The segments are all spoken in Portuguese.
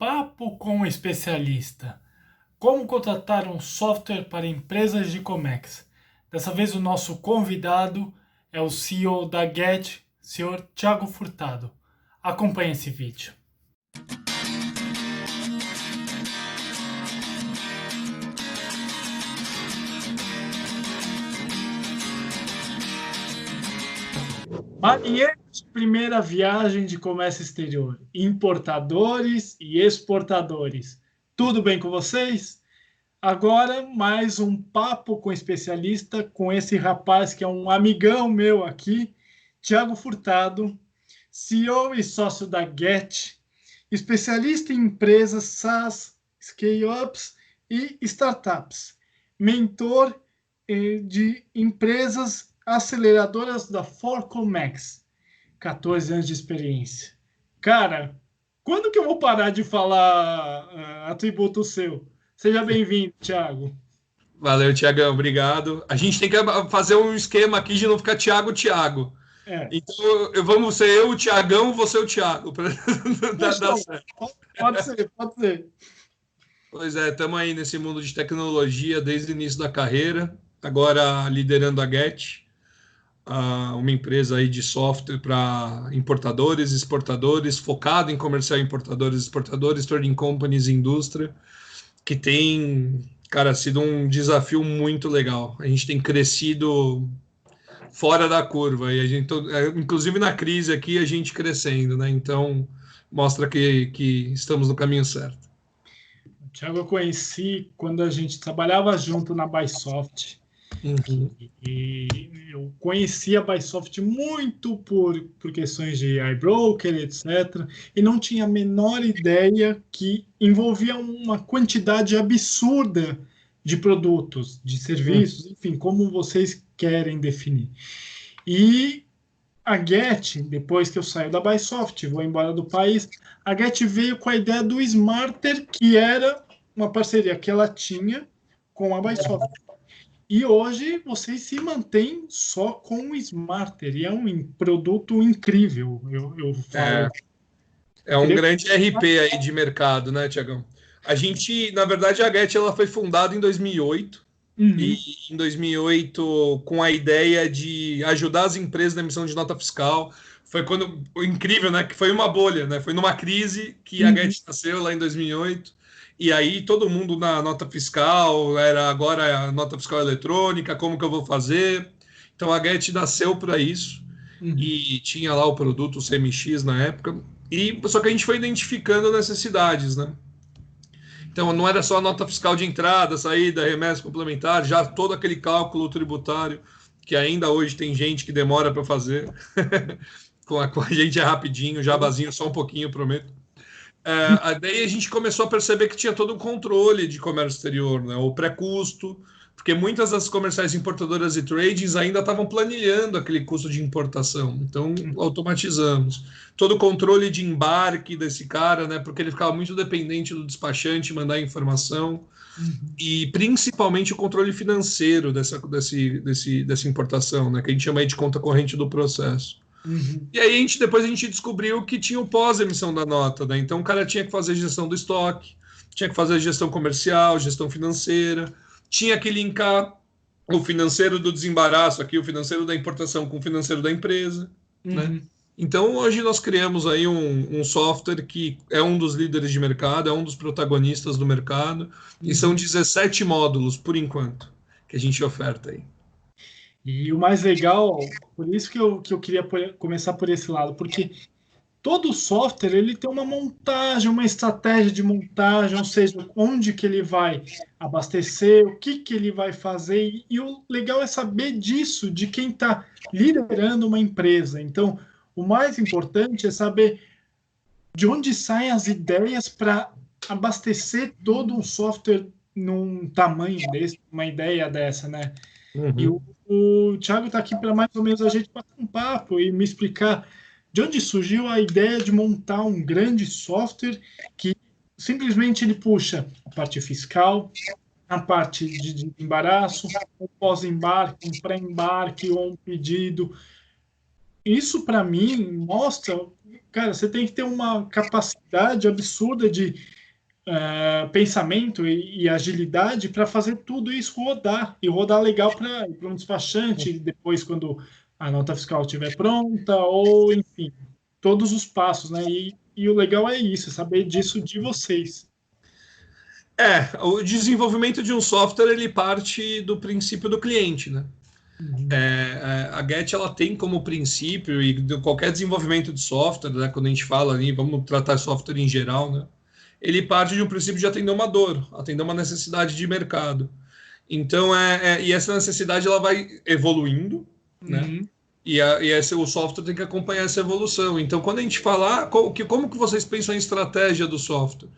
Papo com o especialista. Como contratar um software para empresas de Comex. Dessa vez o nosso convidado é o CEO da Get, senhor Thiago Furtado. Acompanhe esse vídeo. Marinheiros de primeira viagem de comércio exterior, importadores e exportadores. Tudo bem com vocês? Agora, mais um papo com especialista, com esse rapaz que é um amigão meu aqui, Thiago Furtado, CEO e sócio da Get, especialista em empresas SaaS, scale-ups e startups, mentor de empresas aceleradoras da Forcomex, 14 anos de experiência. Cara, quando que eu vou parar de falar atributo seu? Seja bem-vindo, Thiago. Valeu, Tiagão, obrigado. A gente tem que fazer um esquema aqui de não ficar Thiago. É. Então, vamos ser eu, o Tiagão, você o Thiago. Dar certo. Pode ser. Pois é, estamos aí nesse mundo de tecnologia desde o início da carreira, agora liderando a Get, uma empresa aí de software para importadores, exportadores, focado em comercial importadores, exportadores, trading companies, indústria, que tem, cara, sido um desafio muito legal. A gente tem crescido fora da curva, e a gente, inclusive na crise aqui, a gente crescendo, né? Então, mostra que estamos no caminho certo. O Thiago eu conheci quando a gente trabalhava junto na Bysoft. Uhum. E eu conhecia a Bysoft muito por questões de iBroker, etc. E não tinha a menor ideia que envolvia uma quantidade absurda de produtos, de serviços, enfim, como vocês querem definir. E a Get, depois que eu saio da Bysoft, vou embora do país, a Get veio com a ideia do Smarter, que era uma parceria que ela tinha com a Bysoft. E hoje vocês se mantêm só com o Smarter, e é um produto incrível, eu falo. É um grande RP aí de mercado, né, Tiagão? A gente, na verdade, a Get ela foi fundada em 2008, e em 2008, com a ideia de ajudar as empresas na emissão de nota fiscal. Foi quando, incrível, né, que foi uma bolha, né? Foi numa crise que a Get nasceu lá em 2008. E aí todo mundo na nota fiscal, era agora a nota fiscal eletrônica, como que eu vou fazer? Então a Get nasceu para isso, e tinha lá o produto CMX na época, e só que a gente foi identificando necessidades, né? Então não era só a nota fiscal de entrada, saída, remessa complementar, já todo aquele cálculo tributário que ainda hoje tem gente que demora para fazer. com a gente é rapidinho, jabazinho, só um pouquinho, prometo. Daí a gente começou a perceber que tinha todo um controle de comércio exterior, né? O pré-custo, porque muitas das comerciais importadoras e tradings ainda estavam planilhando aquele custo de importação. Então, automatizamos. Todo o controle de embarque desse cara, né? Porque ele ficava muito dependente do despachante mandar informação. E principalmente o controle financeiro dessa importação, né? Que a gente chama aí de conta corrente do processo. E aí depois a gente descobriu que tinha o pós-emissão da nota, né? Então o cara tinha que fazer gestão do estoque, tinha que fazer gestão comercial, gestão financeira, tinha que linkar o financeiro do desembaraço aqui, o financeiro da importação com o financeiro da empresa, né? Então hoje nós criamos aí um software que é um dos líderes de mercado, é um dos protagonistas do mercado, e são 17 módulos por enquanto que a gente oferta aí. E o mais legal, por isso que eu queria começar por esse lado, porque todo software ele tem uma montagem, uma estratégia de montagem, ou seja, onde que ele vai abastecer, o que ele vai fazer, e o legal é saber disso, de quem está liderando uma empresa. Então, o mais importante é saber de onde saem as ideias para abastecer todo um software num tamanho desse, uma ideia dessa, né? E o Thiago está aqui para mais ou menos a gente bater um papo e me explicar de onde surgiu a ideia de montar um grande software que simplesmente ele puxa a parte fiscal, a parte de embaraço, um pós-embarque, um pré-embarque ou um pedido. isso para mim mostra, cara, você tem que ter uma capacidade absurda de pensamento e agilidade para fazer tudo isso rodar e rodar legal para um despachante depois quando a nota fiscal estiver pronta ou enfim todos os passos, né? E o legal é isso, saber disso de vocês. O desenvolvimento de um software ele parte do princípio do cliente, né? Uhum. A Get ela tem como princípio e qualquer desenvolvimento de software, né, quando a gente fala ali, vamos tratar software em geral, né? Ele parte de um princípio de atender uma dor, atender uma necessidade de mercado. Então, e essa necessidade ela vai evoluindo, né? Uhum. O software tem que acompanhar essa evolução. Então, quando a gente fala, como que vocês pensam em estratégia do software?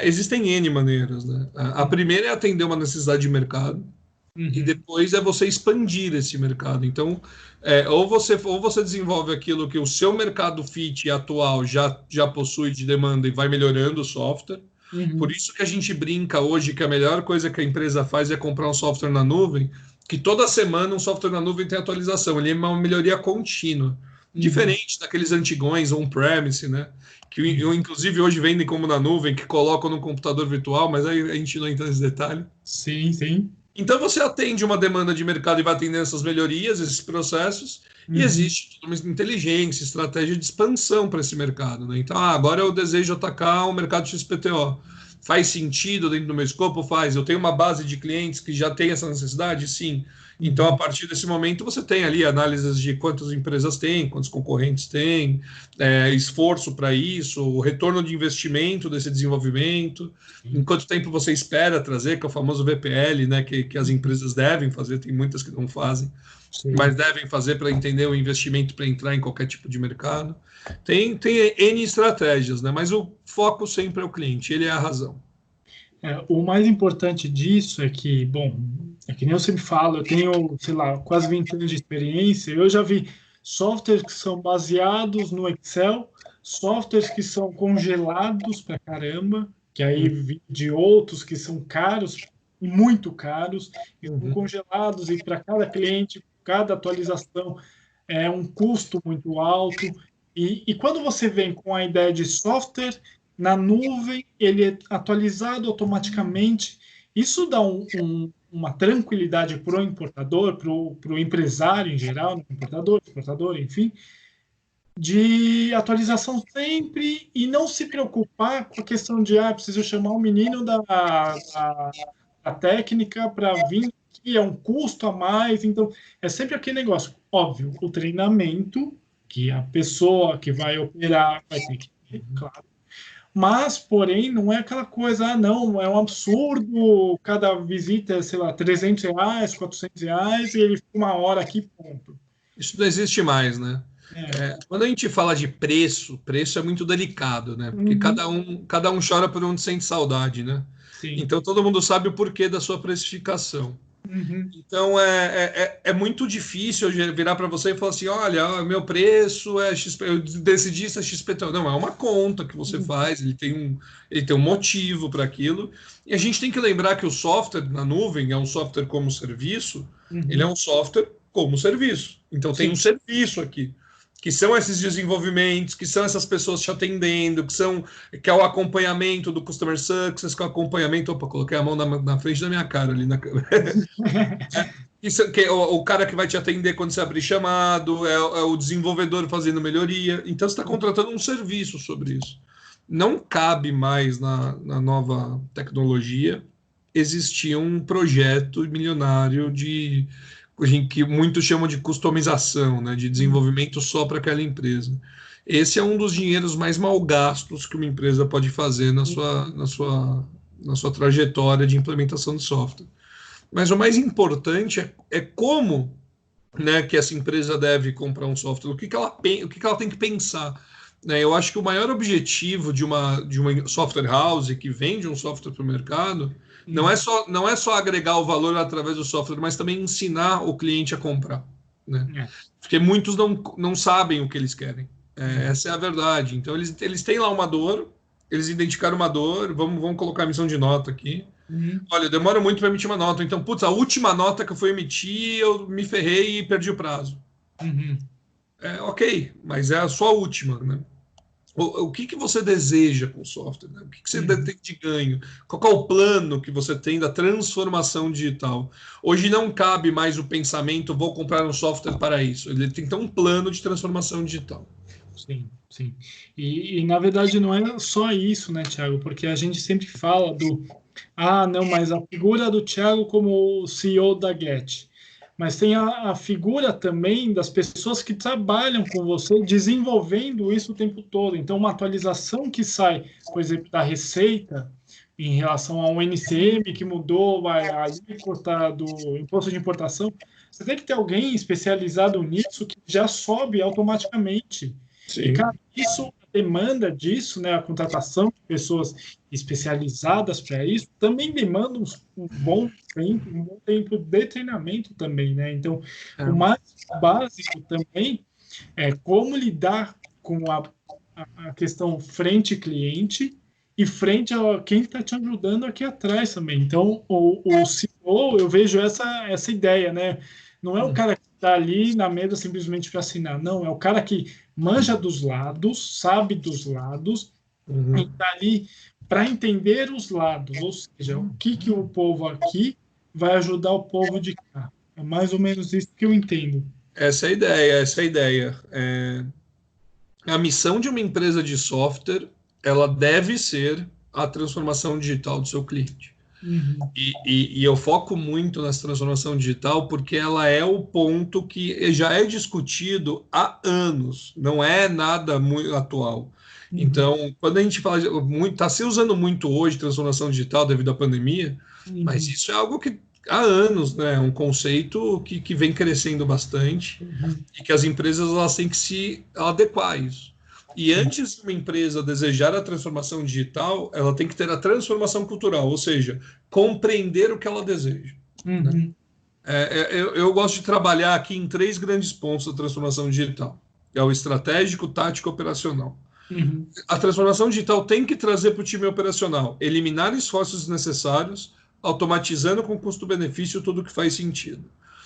Existem N maneiras, né? A primeira é atender uma necessidade de mercado, e Uhum. depois é você expandir esse mercado. Então, ou você desenvolve aquilo que o seu mercado fit atual já possui de demanda e vai melhorando o software. Por Uhum. isso que a gente brinca hoje que a melhor coisa que a empresa faz é comprar um software na nuvem, que toda semana um software na nuvem tem atualização, ele é uma melhoria contínua. Uhum. Diferente daqueles antigões on-premise, né? Que Uhum. eu, inclusive hoje vendem como na nuvem, que colocam no computador virtual, mas aí a gente não entra nesse detalhe. Sim, sim. Então você atende uma demanda de mercado e vai atendendo essas melhorias, esses processos, e Uhum. existe toda uma inteligência, estratégia de expansão para esse mercado. Né? Então, agora eu desejo atacar o mercado XPTO. Faz sentido dentro do meu escopo? Faz. Eu tenho uma base de clientes que já tem essa necessidade? Sim. Então, a Uhum. partir desse momento, você tem ali análises de quantas empresas tem, quantos concorrentes tem, esforço para isso, o retorno de investimento desse desenvolvimento, em quanto tempo você espera trazer, que é o famoso VPL, né, que as empresas devem fazer, tem muitas que não fazem, mas Sim. devem fazer para entender o investimento para entrar em qualquer tipo de mercado. Tem N estratégias, né, mas o foco sempre é o cliente, ele é a razão. O mais importante disso é que, bom, é que nem eu sempre falo, eu tenho, sei lá, quase 20 anos de experiência, eu já vi softwares que são baseados no Excel, softwares que são congelados pra caramba, que aí vi de outros que são caros, muito caros, e são Uhum. congelados, e para cada cliente, cada atualização é um custo muito alto. E quando você vem com a ideia de software na nuvem, ele é atualizado automaticamente. Isso dá uma tranquilidade para o importador, para o empresário em geral, né? Importador, exportador, enfim, de atualização sempre e não se preocupar com a questão de preciso chamar o menino da técnica para vir aqui, é um custo a mais. Então, é sempre aquele negócio. Óbvio, o treinamento que a pessoa que vai operar vai ter que ter, claro, mas, porém, não é aquela coisa, não, é um absurdo, cada visita é, sei lá, R$ 300, R$ 400, e ele fica uma hora aqui, ponto. Isso não existe mais, né? É. Quando a gente fala de preço é muito delicado, né? Porque Uhum. cada um chora por onde sente saudade, né? Sim. Então todo mundo sabe o porquê da sua precificação. Uhum. Então é muito difícil eu virar para você e falar assim: olha, meu preço é XP, eu decidi se é XPTO. Não, é uma conta que você Uhum. faz, ele tem um motivo para aquilo. E a gente tem que lembrar que o software na nuvem é um software como serviço, ele é Uhum. um software como serviço. Então tem um Sim. serviço aqui. Que são esses desenvolvimentos, que são essas pessoas te atendendo, que é o acompanhamento do customer success, que é o acompanhamento. Opa, coloquei a mão na frente da minha cara ali na câmera. Isso, que é o cara que vai te atender quando você abrir chamado, é o desenvolvedor fazendo melhoria. Então, você está contratando um serviço sobre isso. Não cabe mais na nova tecnologia existir um projeto milionário que muitos chamam de customização, né, de desenvolvimento só para aquela empresa. Esse é um dos dinheiros mais mal gastos que uma empresa pode fazer na sua trajetória de implementação de software. Mas o mais importante é como, né, que essa empresa deve comprar um software, o que ela tem que pensar. Né? Eu acho que o maior objetivo de uma software house que vende um software para o mercado Uhum. não é só agregar o valor através do software, mas também ensinar o cliente a comprar. Né? É. Porque muitos não sabem o que eles querem. Uhum. Essa é a verdade. Então, eles têm lá uma dor, eles identificaram uma dor, vamos colocar a missão de nota aqui. Uhum. Olha, demora muito para emitir uma nota. Então, putz, a última nota que eu fui emitir, eu me ferrei e perdi o prazo. Uhum. Ok, mas é a sua última, né? O que você deseja com o software? Né? O que você tem de ganho? Qual é o plano que você tem da transformação digital? Hoje não cabe mais o pensamento, vou comprar um software para isso. Ele tem que ter um plano de transformação digital. Sim, sim. Na verdade não é só isso, né, Thiago? Porque a gente sempre fala não, mas a figura do Thiago como o CEO da Get. Mas tem a figura também das pessoas que trabalham com você, desenvolvendo isso o tempo todo. Então, uma atualização que sai, por exemplo, da Receita, em relação ao NCM, que mudou a alíquota do imposto de importação, você tem que ter alguém especializado nisso que já sobe automaticamente. E, Sim. cara, isso, a demanda disso, né, a contratação de pessoas especializadas para isso, também demanda um bom tempo de treinamento também, né? Então, o mais básico também é como lidar com a questão frente cliente e frente a quem está te ajudando aqui atrás também. Então, o CEO, eu vejo essa ideia, né? Não é o cara que está ali na mesa simplesmente para assinar, não, é o cara que manja dos lados, sabe dos lados, e está ali para entender os lados, ou seja, o que o povo aqui vai ajudar o povo de cá. É mais ou menos isso que eu entendo. Essa é a ideia, essa é a ideia. A missão de uma empresa de software, ela deve ser a transformação digital do seu cliente. Uhum. E eu foco muito nessa transformação digital porque ela é o ponto que já é discutido há anos, não é nada muito atual. Uhum. Então, quando a gente fala, está se usando muito hoje transformação digital devido à pandemia, mas isso é algo que há anos, né? É um conceito que vem crescendo bastante e que as empresas elas têm que se adequar a isso. E antes de uma empresa desejar a transformação digital, ela tem que ter a transformação cultural, ou seja, compreender o que ela deseja. Né? Eu gosto de trabalhar aqui em 3 grandes pontos da transformação digital. É o estratégico, tático e operacional. A transformação digital tem que trazer para o time operacional, eliminar esforços desnecessários, automatizando com custo-benefício tudo que faz sentido.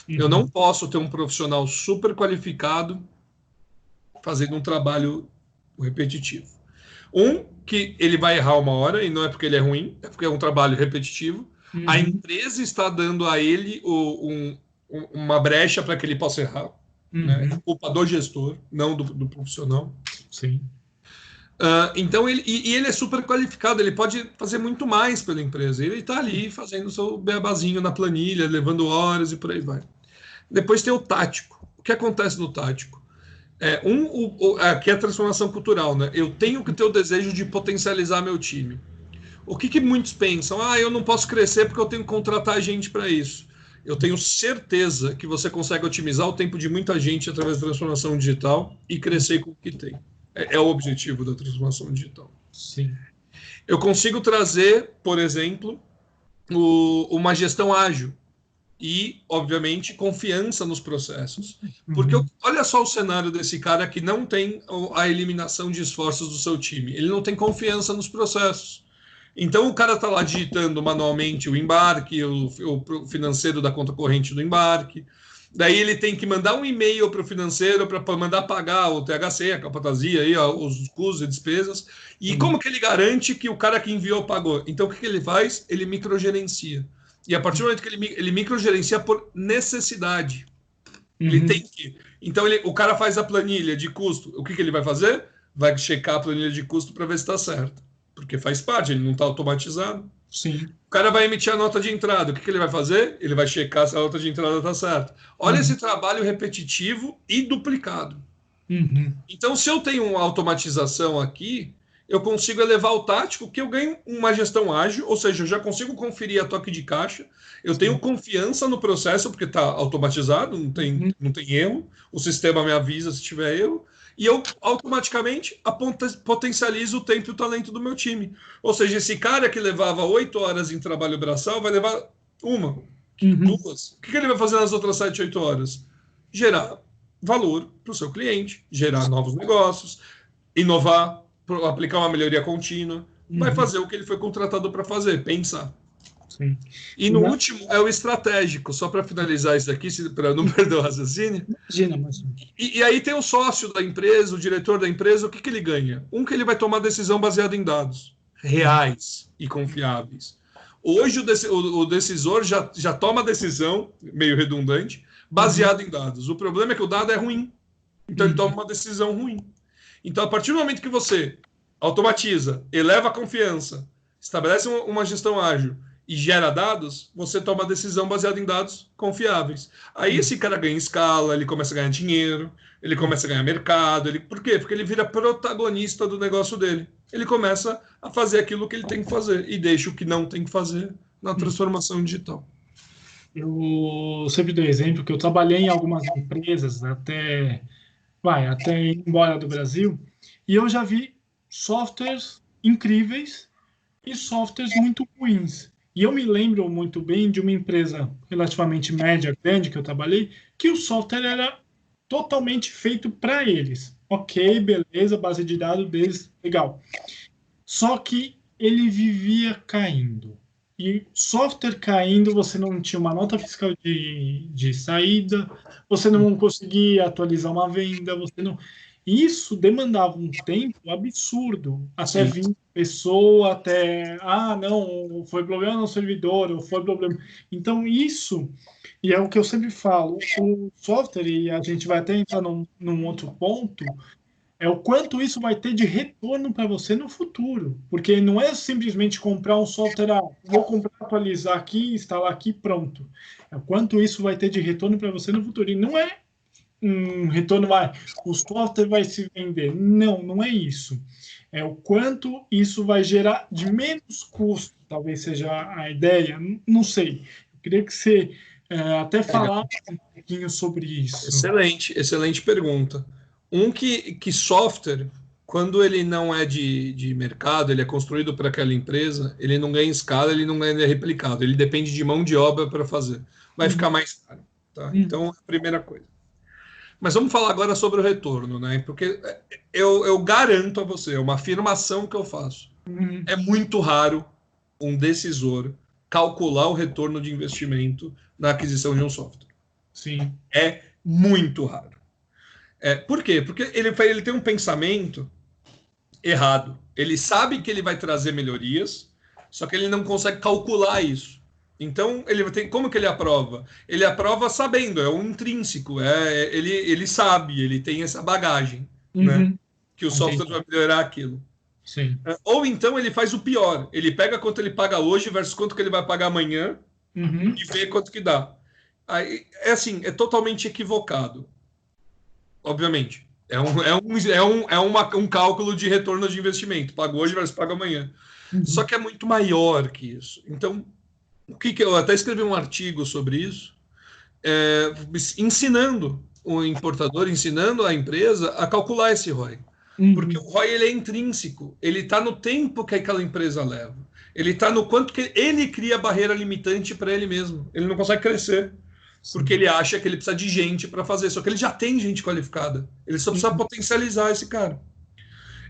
Eu não posso ter um profissional super qualificado fazendo um trabalho repetitivo. Que ele vai errar uma hora, e não é porque ele é ruim, é porque é um trabalho repetitivo. A empresa está dando a ele uma brecha para que ele possa errar. Né? É culpa do gestor, não do profissional. Sim. Então, ele é super qualificado, ele pode fazer muito mais pela empresa. Ele está ali fazendo o seu beabazinho na planilha, levando horas e por aí vai. Depois tem o tático. O que acontece no tático? Aqui é a transformação cultural, né? Eu tenho que ter o desejo de potencializar meu time. O que muitos pensam? Eu não posso crescer porque eu tenho que contratar gente para isso. Eu tenho certeza que você consegue otimizar o tempo de muita gente através da transformação digital e crescer com o que tem. É o objetivo da transformação digital. Sim. Eu consigo trazer, por exemplo, uma gestão ágil e, obviamente, confiança nos processos. Porque olha só o cenário desse cara que não tem a eliminação de esforços do seu time. Ele não tem confiança nos processos. Então, o cara está lá digitando manualmente o embarque, o financeiro da conta corrente do embarque. Daí ele tem que mandar um e-mail para o financeiro para mandar pagar o THC, a capatazia, aí, os custos e despesas. E como que ele garante que o cara que enviou pagou? Então, o que ele faz? Ele microgerencia. E a partir do momento que ele microgerencia por necessidade. Ele tem que. Então, o cara faz a planilha de custo. O que ele vai fazer? Vai checar a planilha de custo para ver se está certo. Porque faz parte, ele não está automatizado. Sim. O cara vai emitir a nota de entrada. O que ele vai fazer? Ele vai checar se a nota de entrada está certa. Olha esse trabalho repetitivo e duplicado. Então, se eu tenho uma automatização aqui, eu consigo elevar o tático, que eu ganho uma gestão ágil, ou seja, eu já consigo conferir a toque de caixa, eu tenho confiança no processo, porque está automatizado, não tem erro, o sistema me avisa se tiver erro, e eu automaticamente potencializo o tempo e o talento do meu time. Ou seja, esse cara que levava 8 horas em trabalho braçal vai levar 1, 2. O que ele vai fazer nas outras 7, 8 horas? Gerar valor para o seu cliente, gerar novos negócios, inovar, aplicar uma melhoria contínua, vai fazer o que ele foi contratado para fazer, pensar. Sim. E no último é o estratégico, só para finalizar isso aqui, para não perder o raciocínio. Imagina, mas... E aí tem o sócio da empresa, o diretor da empresa, o que ele ganha? Que ele vai tomar decisão baseada em dados reais e confiáveis. Hoje o decisor já toma decisão, meio redundante, baseado em dados. O problema é que o dado é ruim. Então ele toma uma decisão ruim. Então, a partir do momento que você automatiza, eleva a confiança, estabelece uma gestão ágil e gera dados, você toma decisão baseada em dados confiáveis. Aí esse cara ganha escala, ele começa a ganhar dinheiro, ele começa a ganhar mercado. Por quê? Porque ele vira protagonista do negócio dele. Ele começa a fazer aquilo que ele tem que fazer e deixa o que não tem que fazer na transformação digital. Eu sempre dou exemplo que eu trabalhei em algumas empresas até ir embora do Brasil, e eu já vi softwares incríveis e softwares muito ruins. E eu me lembro muito bem de uma empresa relativamente média, grande, que eu trabalhei, que o software era totalmente feito para eles. Ok, beleza, base de dados deles, legal. Só que ele vivia caindo. E software caindo, você não tinha uma nota fiscal de saída, você não conseguia atualizar uma venda, você não... Isso demandava um tempo absurdo, até vir pessoa, até, não, foi problema no servidor, ou foi problema... Então, isso, e é o que eu sempre falo, o software, e a gente vai até entrar num outro ponto, é o quanto isso vai ter de retorno para você no futuro. Porque não é simplesmente comprar um software, vou comprar, atualizar aqui, instalar aqui, pronto. É o quanto isso vai ter de retorno para você no futuro. E não é um retorno, o software vai se vender. Não, não é isso. É o quanto isso vai gerar de menos custo, talvez seja a ideia, não sei. Eu queria que você até falasse um pouquinho sobre isso. Excelente pergunta. Que software, quando ele não é de mercado, ele é construído para aquela empresa, ele não ganha escala, ele não é replicado, ele depende de mão de obra para fazer. Vai ficar mais caro. Tá? Então, a primeira coisa. Mas vamos falar agora sobre o retorno, né? Porque eu garanto a você, é uma afirmação que eu faço. É muito raro um decisor calcular o retorno de investimento na aquisição de um software. Sim. É muito raro. Por quê? Porque ele tem um pensamento errado. Ele sabe que ele vai trazer melhorias, só que ele não consegue calcular isso. Então, como que ele aprova? Ele aprova sabendo, é um intrínseco, ele sabe, ele tem essa bagagem, né? Que o software vai melhorar aquilo. Sim. Ou então ele faz o pior, ele pega quanto ele paga hoje versus quanto que ele vai pagar amanhã e vê quanto que dá. Aí, é totalmente equivocado. Obviamente. Um cálculo de retorno de investimento. Paga hoje versus paga amanhã. Só que é muito maior que isso. Então, eu até escrevi um artigo sobre isso, ensinando o importador, ensinando a empresa a calcular esse ROI. Porque o ROI ele é intrínseco. Ele está no tempo que aquela empresa leva. Ele está no quanto que ele cria barreira limitante para ele mesmo. Ele não consegue crescer. Porque ele acha que ele precisa de gente para fazer. Só que ele já tem gente qualificada. Ele só precisa potencializar esse cara.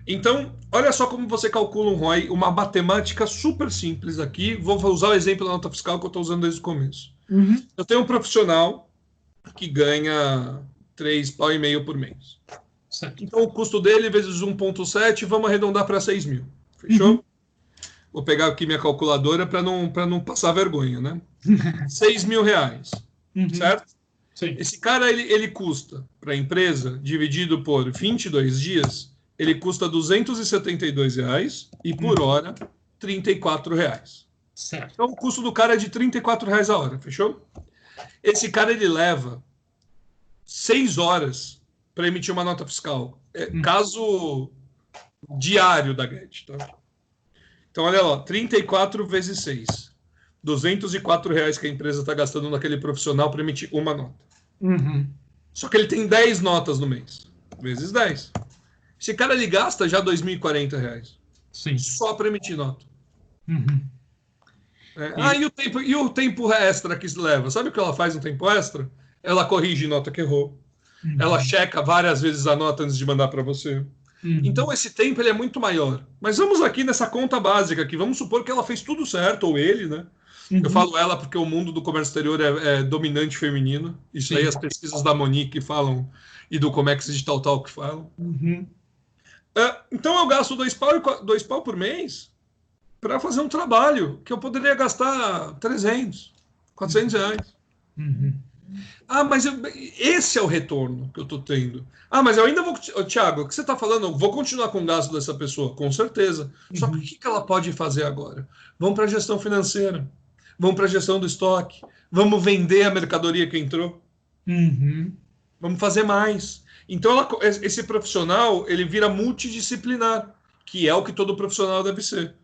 Então, olha só como você calcula um ROI, uma matemática super simples aqui. Vou usar o exemplo da nota fiscal que eu estou usando desde o começo. Eu tenho um profissional que ganha 3,5 pau por mês. Certo. Então, o custo dele vezes 1,7, vamos arredondar para 6 mil. Fechou? Vou pegar aqui minha calculadora para não passar vergonha, né? 6 mil reais. Certo? Sim. Esse cara, ele custa para a empresa, dividido por 22 dias, ele custa R$272 e por hora, R$34. Certo. Então, o custo do cara é de R$34 a hora, fechou? Esse cara, ele leva 6 horas para emitir uma nota fiscal. Caso diário da Get. Tá? Então, olha lá, 34 vezes 6. R$204 que a empresa está gastando naquele profissional para emitir uma nota. Só que ele tem 10 notas no mês. Vezes 10. Esse cara, ele gasta já R$2.040. Sim. Só para emitir nota. E o tempo extra que se leva? Sabe o que ela faz no tempo extra? Ela corrige nota que errou. Ela checa várias vezes a nota antes de mandar para você. Então, esse tempo ele é muito maior. Mas vamos aqui nessa conta básica aqui. Vamos supor que ela fez tudo certo, ou ele, né? Eu falo ela porque o mundo do comércio exterior é dominante feminino. Isso aí as pesquisas da Monique falam e do Comex Digital Talk falam. Então eu gasto dois pau por mês para fazer um trabalho que eu poderia gastar 300, 400 reais. Mas esse é o retorno que eu estou tendo. Mas eu ainda vou... Thiago, o que você está falando? Eu vou continuar com o gasto dessa pessoa, com certeza. Só que o que ela pode fazer agora? Vamos para a gestão financeira. Vamos para a gestão do estoque. Vamos vender a mercadoria que entrou. Vamos fazer mais. Então, esse profissional, ele vira multidisciplinar, que é o que todo profissional deve ser.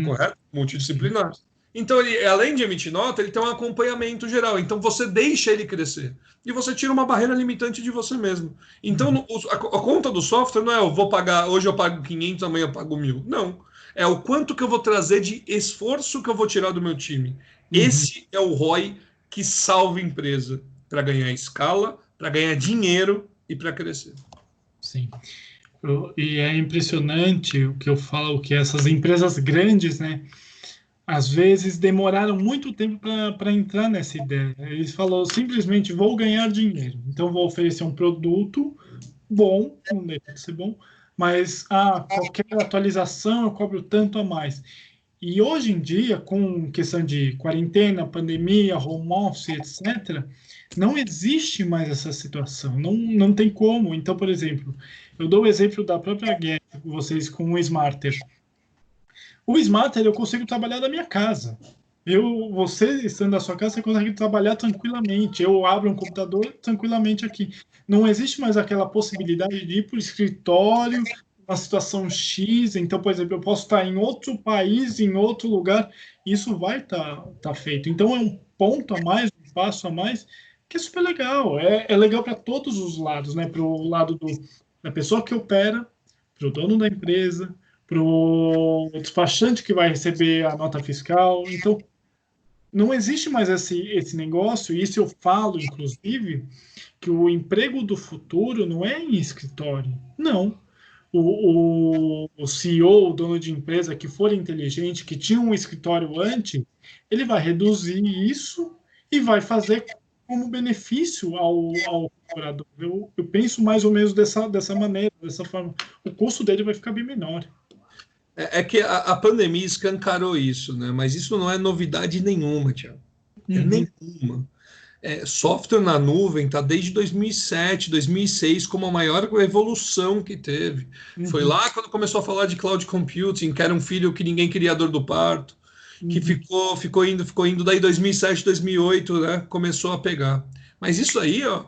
Correto? Multidisciplinar. Então, ele, além de emitir nota, ele tem um acompanhamento geral. Então, você deixa ele crescer. E você tira uma barreira limitante de você mesmo. Então, a conta do software não é eu vou pagar, hoje eu pago 500, amanhã eu pago 1.000. Não. É o quanto que eu vou trazer de esforço que eu vou tirar do meu time. Esse é o ROI que salva a empresa para ganhar escala, para ganhar dinheiro e para crescer. Sim. E é impressionante o que eu falo, que essas empresas grandes, né? Às vezes demoraram muito tempo para entrar nessa ideia. Eles falaram simplesmente vou ganhar dinheiro. Então vou oferecer um produto bom, não deixa de ser bom, mas qualquer atualização eu cobro tanto a mais. E hoje em dia, com questão de quarentena, pandemia, home office, etc., não existe mais essa situação. Não tem como. Então, por exemplo, eu dou o exemplo da própria Get, vocês com o Smarter. O Smarter eu consigo trabalhar da minha casa. Você estando na sua casa, você consegue trabalhar tranquilamente. Eu abro um computador tranquilamente aqui. Não existe mais aquela possibilidade de ir para o escritório, uma situação X. Então, por exemplo, eu posso estar em outro país, em outro lugar. Isso vai estar feito. Então, é um ponto a mais, um passo a mais, que é super legal. É legal para todos os lados, né? Para o lado da pessoa que opera, para o dono da empresa, para o despachante que vai receber a nota fiscal. Então, não existe mais esse negócio, e isso eu falo, inclusive, que o emprego do futuro não é em escritório. Não. O CEO, o dono de empresa que for inteligente, que tinha um escritório antes, ele vai reduzir isso e vai fazer como benefício ao colaborador. Eu penso mais ou menos dessa maneira, dessa forma. O custo dele vai ficar bem menor. É que a pandemia escancarou isso, né? Mas isso não é novidade nenhuma, Thiago. Nenhuma. Software na nuvem está desde 2007, 2006 como a maior evolução que teve. Foi lá quando começou a falar de cloud computing, que era um filho que ninguém queria dor do parto, que ficou indo, daí 2007, 2008, né? Começou a pegar. Mas isso aí, ó,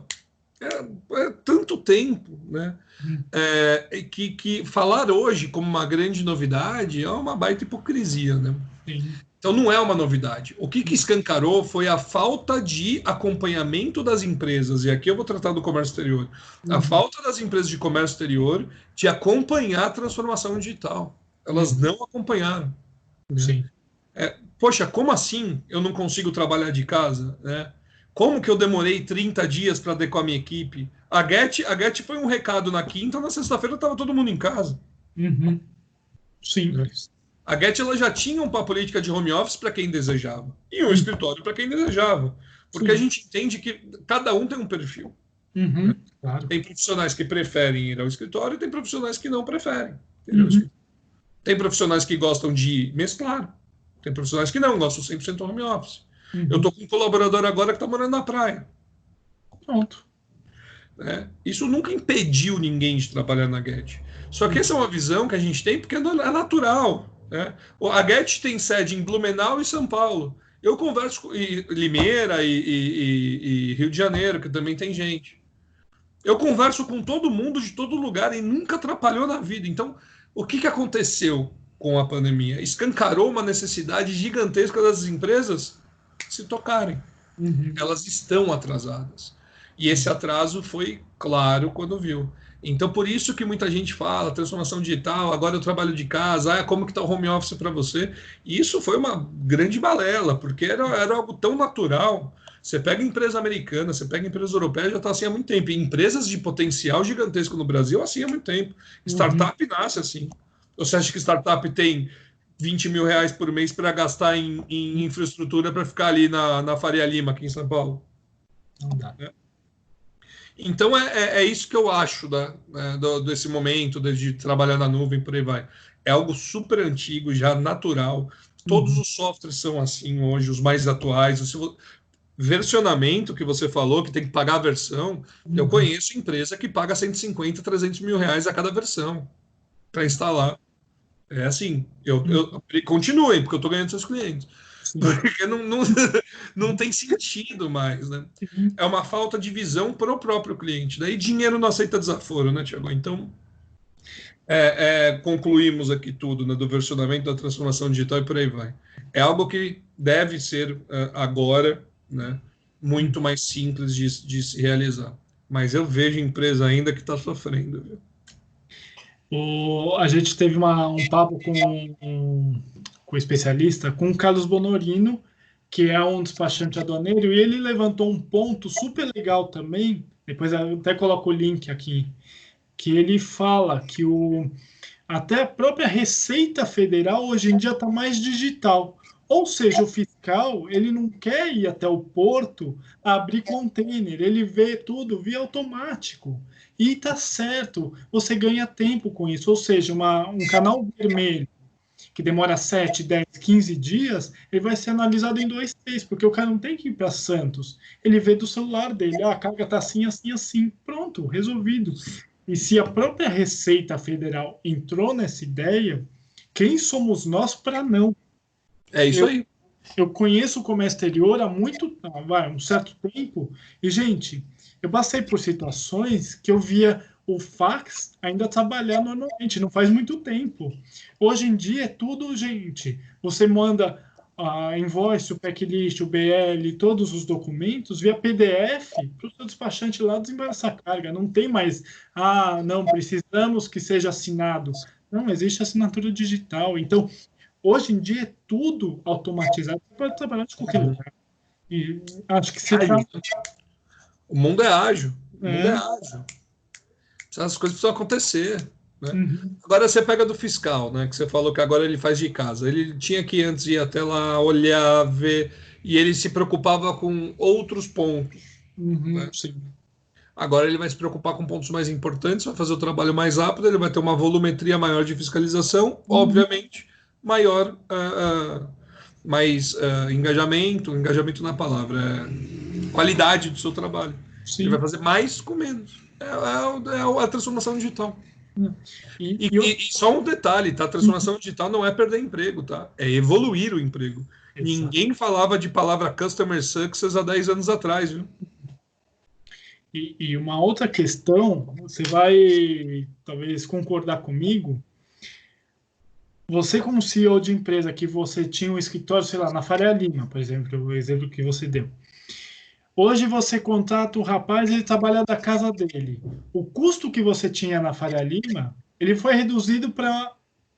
é tanto tempo, né? Que falar hoje como uma grande novidade é uma baita hipocrisia, né? Então não é uma novidade. O que escancarou foi a falta de acompanhamento das empresas, e aqui eu vou tratar do comércio exterior, a falta das empresas de comércio exterior de acompanhar a transformação digital. Elas não acompanharam. Sim. Poxa, como assim eu não consigo trabalhar de casa, né? Como que eu demorei 30 dias para adequar minha equipe? A Get foi um recado na quinta, na sexta-feira estava todo mundo em casa. Sim. A Get ela já tinha uma política de home office para quem desejava e um escritório para quem desejava. Porque a gente entende que cada um tem um perfil. Claro. Tem profissionais que preferem ir ao escritório e tem profissionais que não preferem. Tem profissionais que gostam de mesclar. Tem profissionais que não gostam 100% home office. Eu estou com um colaborador agora que está morando na praia. Pronto. Isso nunca impediu ninguém de trabalhar na Get. Só que essa é uma visão que a gente tem porque é natural. Né? A Get tem sede em Blumenau e São Paulo. Eu converso com Limeira e Rio de Janeiro, que também tem gente. Eu converso com todo mundo de todo lugar e nunca atrapalhou na vida. Então, o que aconteceu com a pandemia? Escancarou uma necessidade gigantesca das empresas se tocarem. Elas estão atrasadas. E esse atraso foi claro quando viu. Então, por isso que muita gente fala, transformação digital, agora eu trabalho de casa, como que está o home office para você? E isso foi uma grande balela, porque era algo tão natural. Você pega empresa americana, você pega empresa europeia, já está assim há muito tempo. E empresas de potencial gigantesco no Brasil, assim há muito tempo. Startup nasce assim. Você acha que startup tem 20 mil reais por mês para gastar em infraestrutura para ficar ali na Faria Lima, aqui em São Paulo. Não dá. Então é isso que eu acho desse momento de trabalhar na nuvem, por aí vai. É algo super antigo, já natural. Todos os softwares são assim hoje, os mais atuais. Versionamento que você falou, que tem que pagar a versão, eu conheço empresa que paga 150, 300 mil reais a cada versão para instalar. É assim, continuem, porque eu estou ganhando seus clientes. Sim. Porque não tem sentido mais, né? É uma falta de visão para o próprio cliente. Daí dinheiro não aceita desaforo, né, Tiago? Então, concluímos aqui tudo, né, do versionamento, da transformação digital e por aí vai. É algo que deve ser agora, né, muito mais simples de se realizar. Mas eu vejo empresa ainda que está sofrendo, viu? A gente teve um papo com o especialista, com o Carlos Bonorino, que é um despachante aduaneiro, e ele levantou um ponto super legal também, depois eu até coloco o link aqui, que ele fala que até a própria Receita Federal hoje em dia está mais digital. Ou seja, o fiscal, ele não quer ir até o porto abrir container, ele vê tudo via automático. E tá certo, você ganha tempo com isso. Ou seja, um canal vermelho que demora 7, 10, 15 dias, ele vai ser analisado em 2, 3, porque o cara não tem que ir para Santos. Ele vê do celular dele, a carga está assim, assim, assim. Pronto, resolvido. E se a própria Receita Federal entrou nessa ideia, quem somos nós para não? É isso aí. Eu conheço o comércio exterior há um certo tempo, e, gente, eu passei por situações que eu via o fax ainda trabalhar normalmente, não faz muito tempo. Hoje em dia é tudo, gente, você manda a invoice, o packlist, o BL, todos os documentos via PDF para o seu despachante lá desembaraçar a carga. Não tem mais, não, precisamos que seja assinado. Não, existe assinatura digital. Então, hoje em dia é tudo automatizado. Você pode trabalhar de qualquer lugar. E acho que você tá... O mundo é ágil. O mundo é ágil. Essas coisas precisam acontecer. Né? Agora você pega do fiscal, né? Que você falou que agora ele faz de casa. Ele tinha que antes ir até lá, olhar, ver, e ele se preocupava com outros pontos. Né? Sim. Agora ele vai se preocupar com pontos mais importantes, vai fazer o trabalho mais rápido, ele vai ter uma volumetria maior de fiscalização, obviamente, maior, mais engajamento na palavra, qualidade do seu trabalho. Sim. Ele vai fazer mais com menos. É a transformação digital. E só um detalhe, tá? A transformação digital não é perder emprego, tá? É evoluir o emprego. Exato. Ninguém falava de palavra customer success há 10 anos atrás, viu? E uma outra questão, você vai talvez concordar comigo, você como CEO de empresa que você tinha um escritório, sei lá, na Faria Lima, por exemplo, que é o exemplo que você deu. Hoje você contrata o rapaz, ele trabalha da casa dele. O custo que você tinha na Faria Lima, ele foi reduzido para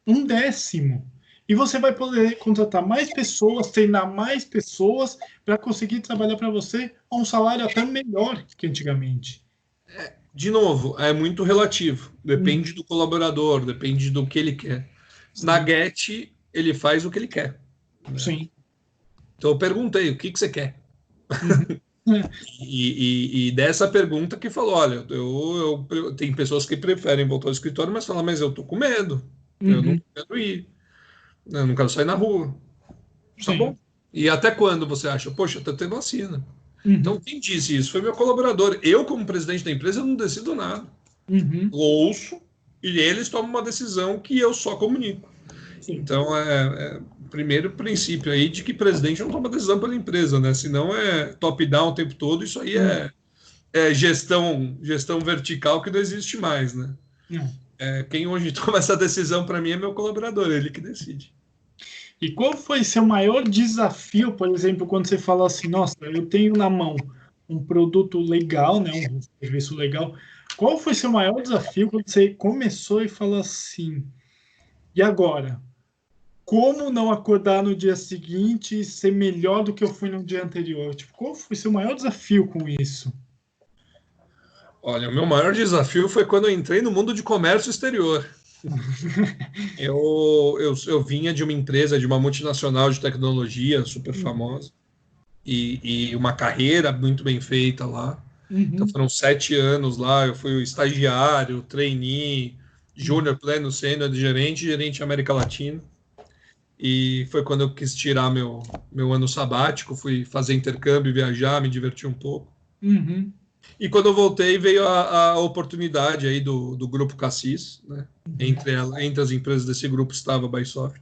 1/10. E você vai poder contratar mais pessoas, treinar mais pessoas para conseguir trabalhar para você a um salário até melhor que antigamente. De novo, é muito relativo. Depende do colaborador, depende do que ele quer. Sim. Na Get, ele faz o que ele quer. Né? Sim. Então eu perguntei, o que você quer? E dessa pergunta que falou, olha, tem pessoas que preferem voltar ao escritório, mas falam, mas eu tô com medo, eu não quero ir, eu não quero sair na rua. Tá bom. E até quando você acha? Poxa, tá tendo vacina. Então, quem disse isso? Foi meu colaborador. Eu, como presidente da empresa, eu não decido nada. Ouço e eles tomam uma decisão que eu só comunico. Sim. Então, o primeiro princípio aí de que presidente não toma decisão pela empresa, né? Senão é top-down o tempo todo, isso aí é gestão vertical que não existe mais, né? Quem hoje toma essa decisão para mim é meu colaborador, ele que decide. E qual foi seu maior desafio, por exemplo, quando você fala assim, nossa, eu tenho na mão um produto legal, né, um serviço legal. Qual foi seu maior desafio quando você começou e falou assim, e agora? Como não acordar no dia seguinte e ser melhor do que eu fui no dia anterior? Tipo, qual foi seu maior desafio com isso? Olha, o meu maior desafio foi quando eu entrei no mundo de comércio exterior. Eu vinha de uma empresa, de uma multinacional de tecnologia super famosa, e uma carreira muito bem feita lá. Então foram 7 anos lá, eu fui o estagiário, trainee, júnior, pleno, sênior, gerente América Latina. E foi quando eu quis tirar meu ano sabático, fui fazer intercâmbio, viajar, me divertir um pouco. E quando eu voltei, veio a oportunidade aí do Grupo Cassis, né? Entre as empresas desse grupo estava a Bysoft.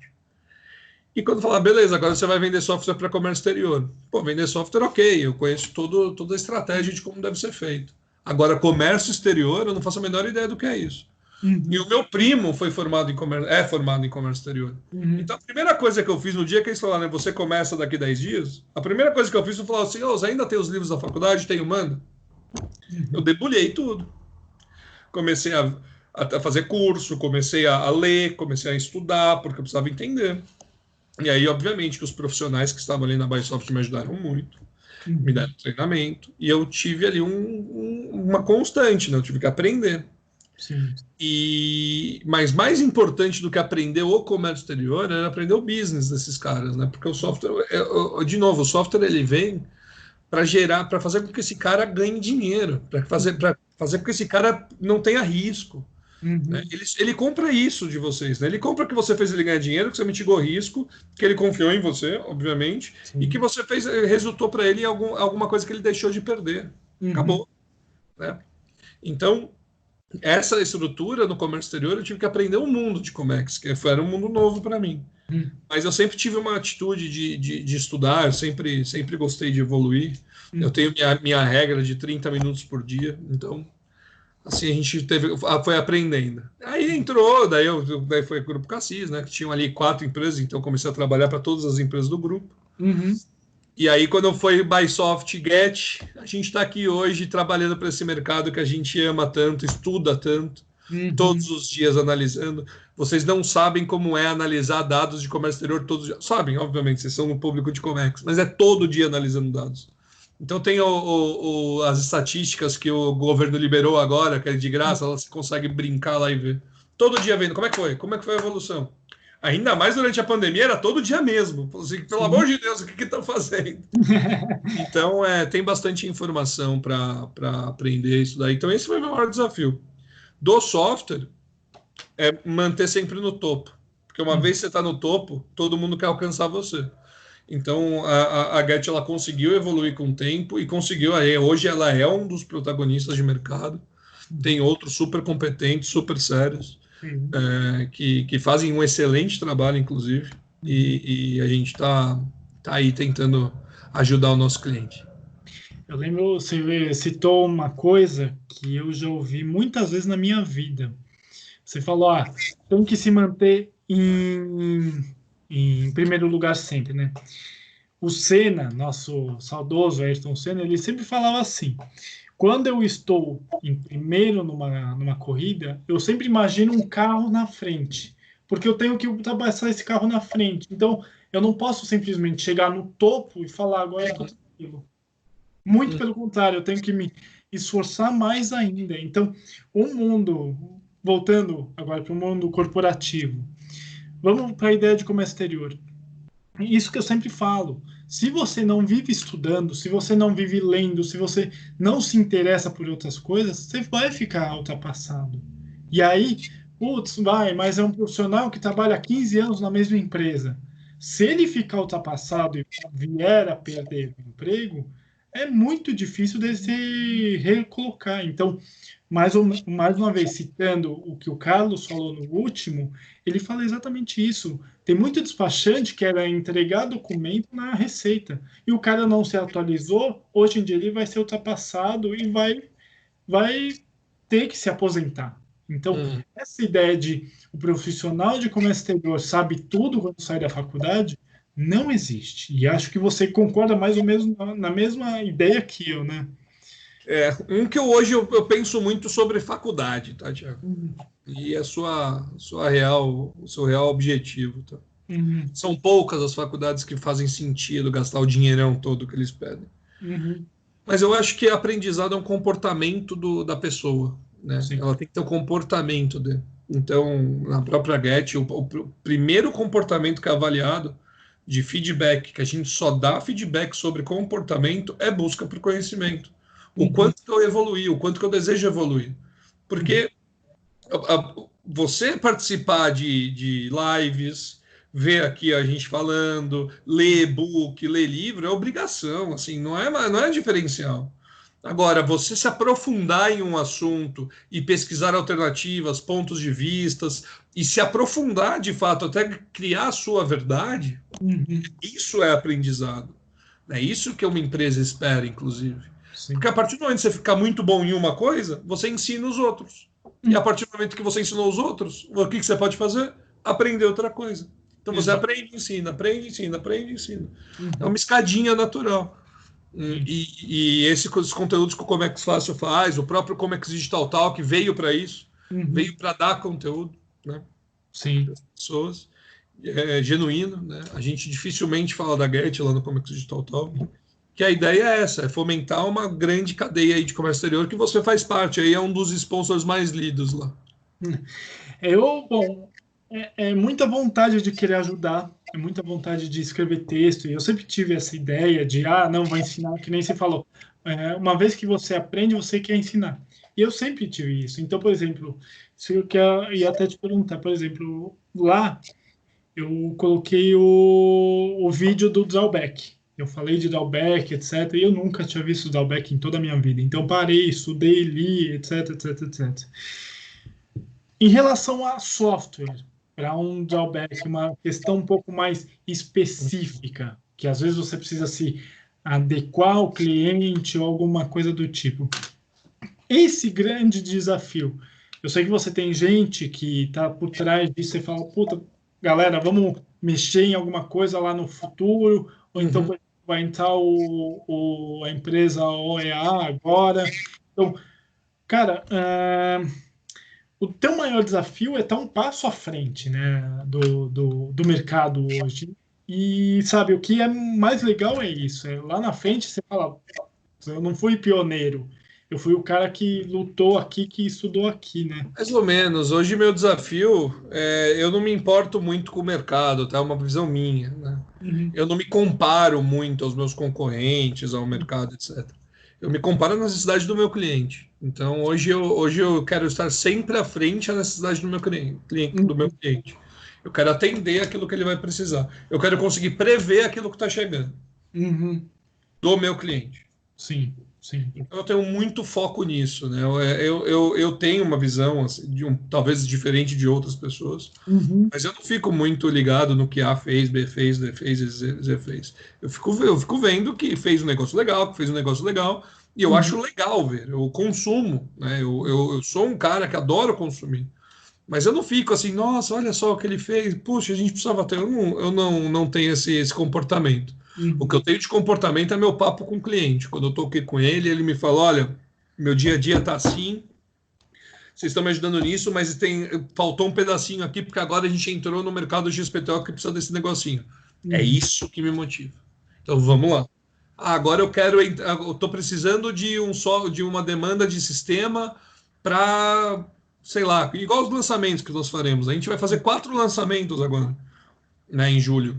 E quando falar, beleza, agora você vai vender software para comércio exterior. Pô, vender software, ok, eu conheço toda a estratégia de como deve ser feito. Agora, comércio exterior, eu não faço a menor ideia do que é isso. E o meu primo foi formado é formado em comércio exterior. Então, a primeira coisa que eu fiz no dia que eles falaram, né, você começa daqui 10 dias, a primeira coisa que eu fiz foi falar assim, você ainda tem os livros da faculdade? Tenho, manda. Eu debulhei tudo. Comecei a fazer curso, comecei a ler, comecei a estudar, porque eu precisava entender. E aí, obviamente, que os profissionais que estavam ali na Bysoft me ajudaram muito, me deram treinamento, e eu tive ali uma constante, né? Eu tive que aprender. Sim. Mas mais importante do que aprender o comércio exterior era aprender o business desses caras, né? Porque o software, de novo, o software ele vem para fazer com que esse cara ganhe dinheiro, para fazer com que esse cara não tenha risco. Né? Ele compra isso de vocês, né? Ele compra que você fez ele ganhar dinheiro, que você mitigou risco, que ele confiou em você, obviamente, e que você resultou para ele em alguma coisa que ele deixou de perder. Acabou. Né? Então, essa estrutura no comércio exterior eu tive que aprender um mundo de Comex, que era um mundo novo para mim. Mas eu sempre tive uma atitude de estudar, eu sempre gostei de evoluir. Eu tenho minha regra de 30 minutos por dia, então assim a gente foi aprendendo. Aí entrou, daí foi o Grupo Cassis, né? Que tinham ali 4 empresas, então eu comecei a trabalhar para todas as empresas do grupo. E aí, quando foi Bysoft Get, a gente está aqui hoje trabalhando para esse mercado que a gente ama tanto, estuda tanto, todos os dias analisando. Vocês não sabem como é analisar dados de comércio exterior todos os dias. Sabem, obviamente, vocês são um público de Comex, mas é todo dia analisando dados. Então, tem as estatísticas que o governo liberou agora, que é de graça, você consegue brincar lá e ver. Todo dia vendo como é que foi a evolução. Ainda mais durante a pandemia, era todo dia mesmo. Assim, pelo amor de Deus, o que estão fazendo? Então, tem bastante informação para aprender isso daí. Então, esse foi o meu maior desafio. Do software, é manter sempre no topo. Porque uma vez que você está no topo, todo mundo quer alcançar você. Então, a Get, ela conseguiu evoluir com o tempo e conseguiu. Hoje, ela é um dos protagonistas de mercado. Tem outros super competentes, super sérios. Que fazem um excelente trabalho, inclusive, e a gente está aí tentando ajudar o nosso cliente. Eu lembro, você citou uma coisa que eu já ouvi muitas vezes na minha vida. Você falou, tem que se manter em primeiro lugar sempre, né? O Senna, nosso saudoso Ayrton Senna, ele sempre falava assim: quando eu estou em primeiro numa corrida, eu sempre imagino um carro na frente, porque eu tenho que ultrapassar esse carro na frente. Então, eu não posso simplesmente chegar no topo e falar, agora eu estou tranquilo. Muito pelo contrário, eu tenho que me esforçar mais ainda. Então, voltando agora para o mundo corporativo, vamos para a ideia de comércio exterior. Isso que eu sempre falo. Se você não vive estudando, se você não vive lendo, se você não se interessa por outras coisas, você vai ficar ultrapassado. E aí, mas é um profissional que trabalha há 15 anos na mesma empresa. Se ele ficar ultrapassado e vier a perder o emprego, é muito difícil de se recolocar. Então, mais uma vez, citando o que o Carlos falou no último, ele fala exatamente isso. Tem muito despachante que era entregar documento na Receita. E o cara não se atualizou, hoje em dia ele vai ser ultrapassado e vai ter que se aposentar. Então, essa ideia de o profissional de comércio exterior sabe tudo quando sai da faculdade, não existe. E acho que você concorda mais ou menos na mesma ideia que eu, né? Hoje eu penso muito sobre faculdade, tá, Tiago? E o seu real objetivo, tá? São poucas as faculdades que fazem sentido gastar o dinheirão todo que eles pedem. Mas eu acho que aprendizado é um comportamento da pessoa. né? Sim. Ela tem que ter o comportamento dele. Então, na própria Get, o primeiro comportamento que é avaliado de feedback, que a gente só dá feedback sobre comportamento, é busca por conhecimento. O quanto que eu evoluí, o quanto que eu desejo evoluir. Porque você participar de lives, ver aqui a gente falando, ler e-book, ler livro, é obrigação, assim, não é diferencial. Agora, você se aprofundar em um assunto e pesquisar alternativas, pontos de vistas, e se aprofundar de fato até criar a sua verdade, isso é aprendizado. É isso que uma empresa espera, inclusive. Sim. Porque a partir do momento que você ficar muito bom em uma coisa, você ensina os outros. E a partir do momento que você ensinou os outros, o que você pode fazer? Aprender outra coisa. Então você aprende, ensina, aprende, ensina, aprende, ensina. É uma escadinha natural. E esses conteúdos que o Comex Fácil faz, o próprio Comex Digital Talk veio para isso, veio para dar conteúdo, né? Sim. Para as pessoas. É genuíno, né? A gente dificilmente fala da Get lá no Comex Digital Talk. Que a ideia é essa, é fomentar uma grande cadeia aí de comércio exterior que você faz parte, aí é um dos sponsors mais lidos lá. Bom, é muita vontade de querer ajudar, é muita vontade de escrever texto, e eu sempre tive essa ideia de, não, vai ensinar, que nem você falou, uma vez que você aprende, você quer ensinar. E eu sempre tive isso. Então, por exemplo, se eu ia até te perguntar, por exemplo, lá eu coloquei o vídeo do drawback. Eu falei de drawback, etc. E eu nunca tinha visto drawback em toda a minha vida. Então parei, estudei, li, etc, etc, etc. Em relação a software, para um drawback, uma questão um pouco mais específica, que às vezes você precisa se adequar ao cliente ou alguma coisa do tipo. Esse grande desafio. Eu sei que você tem gente que está por trás disso e fala, puta, galera, vamos mexer em alguma coisa lá no futuro, ou então vai entrar a empresa OEA agora. Então, cara, o teu maior desafio é estar um passo à frente, né, do mercado hoje. E, sabe, o que é mais legal é isso. Lá na frente você fala, eu não fui pioneiro, eu fui o cara que lutou aqui, que estudou aqui, né? Mais ou menos. Hoje meu desafio eu não me importo muito com o mercado, tá? É uma visão minha, né? Eu não me comparo muito aos meus concorrentes, ao mercado, etc. Eu me comparo à necessidade do meu cliente. Então hoje eu quero estar sempre à frente à necessidade do meu cliente. Eu quero atender aquilo que ele vai precisar. Eu quero conseguir prever aquilo que está chegando do meu cliente. Sim, sim. Então eu tenho muito foco nisso, né? Eu tenho uma visão assim, talvez diferente de outras pessoas, mas eu não fico muito ligado no que A fez, B fez, D fez, Z fez. Eu fico vendo que fez um negócio legal, que fez um negócio legal, e eu acho legal ver. Eu consumo, né? Eu sou um cara que adoro consumir. Mas eu não fico assim, nossa, olha só o que ele fez, puxa, a gente precisava ter. Eu não tenho esse comportamento. O que eu tenho de comportamento é meu papo com o cliente. Quando eu estou aqui com ele, ele me fala: olha, meu dia a dia está assim, vocês estão me ajudando nisso, mas faltou um pedacinho aqui, porque agora a gente entrou no mercado XPTO que precisa desse negocinho. É isso que me motiva. Então vamos lá. Agora eu estou precisando de uma demanda de sistema para, sei lá, igual os lançamentos que nós faremos. A gente vai fazer 4 lançamentos agora, né, em julho,